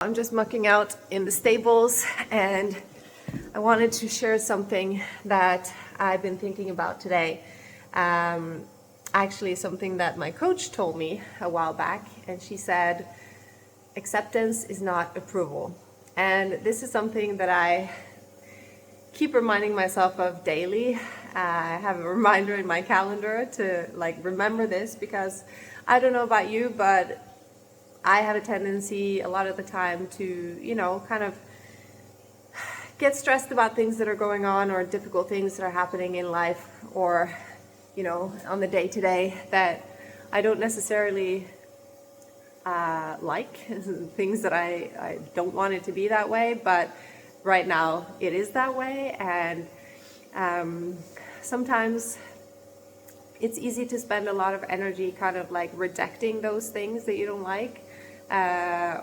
I'm just mucking out in the stables, and I wanted to share something that I've been thinking about today. Actually, something that my coach told me a while back, and she said, acceptance is not approval. And this is something that I keep reminding myself of daily. I have a reminder in my calendar to remember this, because I don't know about you, but I have a tendency a lot of the time to, kind of get stressed about things that are going on or difficult things that are happening in life or, on the day to day that I don't necessarily like, things that I don't want it to be that way, but right now it is that way. And sometimes it's easy to spend a lot of energy kind of rejecting those things that you don't like,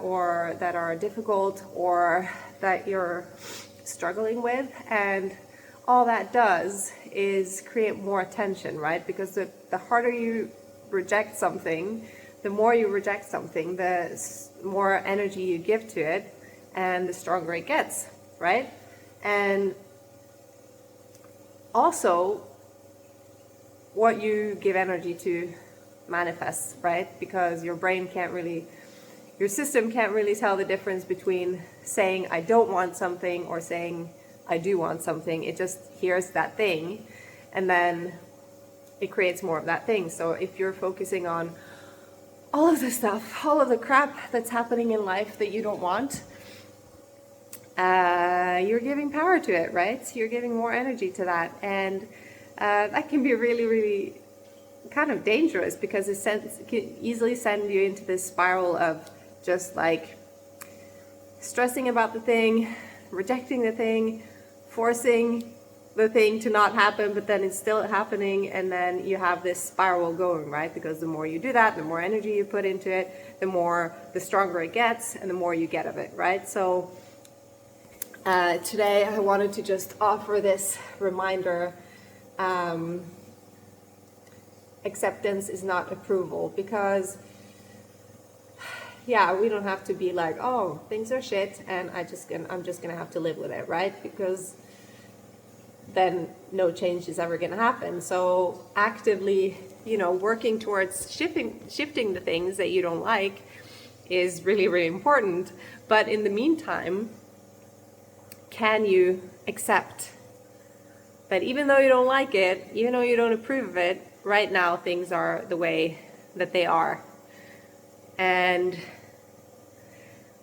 or that are difficult or that you're struggling with. And all that does is create more tension, right? Because the harder you reject something, the more you reject something, the more energy you give to it, and the stronger it gets, right? And also, what you give energy to manifests, right? Because your system can't really tell the difference between saying I don't want something or saying I do want something. It just hears that thing, and then it creates more of that thing. So if you're focusing on all of the stuff, all of the crap that's happening in life that you don't want, you're giving power to it, right? So you're giving more energy to that, and that can be really, really kind of dangerous, because it can easily send you into this spiral of just stressing about the thing, rejecting the thing, forcing the thing to not happen, but then it's still happening, and then you have this spiral going, right? Because the more you do that, the more energy you put into it, the stronger it gets, and the more you get of it, right? So today I wanted to just offer this reminder. Acceptance is not approval, because we don't have to be like, oh, things are shit and I'm just gonna have to live with it, right? Because then no change is ever gonna happen. So actively, working towards shifting the things that you don't like is really, really important. But in the meantime, can you accept that even though you don't like it, even though you don't approve of it, right now things are the way that they are? And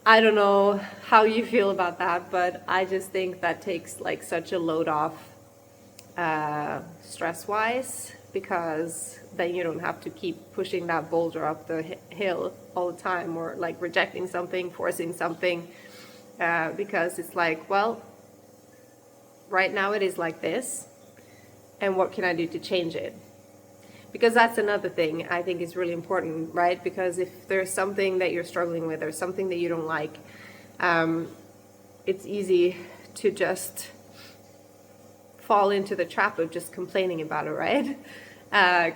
I don't know how you feel about that, but I just think that takes such a load off stress-wise, because then you don't have to keep pushing that boulder up the hill all the time, or rejecting something, forcing something, because it's well, right now it is like this, and what can I do to change it? Because that's another thing I think is really important, right? Because if there's something that you're struggling with or something that you don't like, it's easy to just fall into the trap of just complaining about it, right?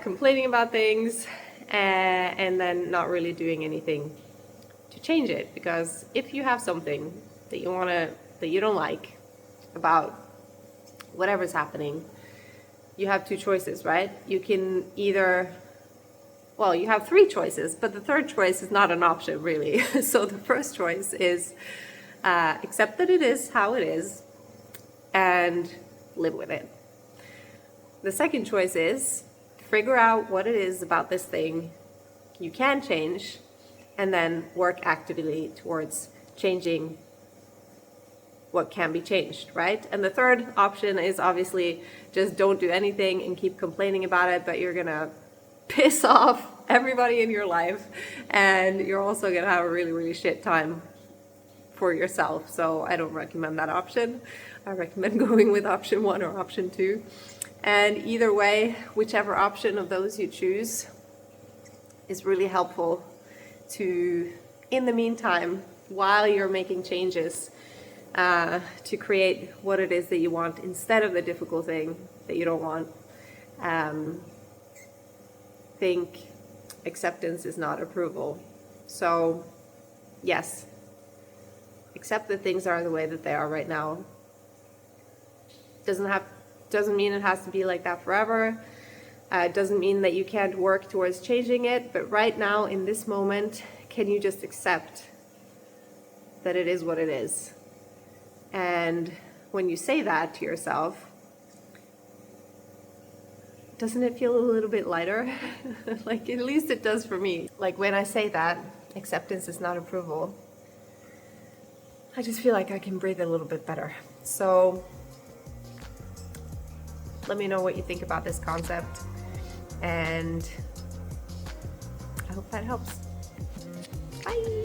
Complaining about things and then not really doing anything to change it. Because if you have something that you don't like about whatever's happening, you have two choices, right? You can either, you have three choices, but the third choice is not an option, really. So the first choice is accept that it is how it is and live with it. The second choice is figure out what it is about this thing you can change, and then work actively towards changing what can be changed, right? And the third option is obviously just don't do anything and keep complaining about it, but you're gonna piss off everybody in your life, and you're also gonna have a really, really shit time for yourself. So I don't recommend that option. I recommend going with option 1 or option 2. And either way, whichever option of those you choose is really helpful to, in the meantime, while you're making changes, to create what it is that you want instead of the difficult thing that you don't want. Think acceptance is not approval. So yes, accept that things are the way that they are right now. Doesn't mean it has to be like that forever. It doesn't mean that you can't work towards changing it, but right now in this moment, can you just accept that it is what it is? And when you say that to yourself, doesn't it feel a little bit lighter? Like, at least it does for me. Like, when I say that, acceptance is not approval, I just feel like I can breathe a little bit better. So let me know what you think about this concept, and I hope that helps. Bye!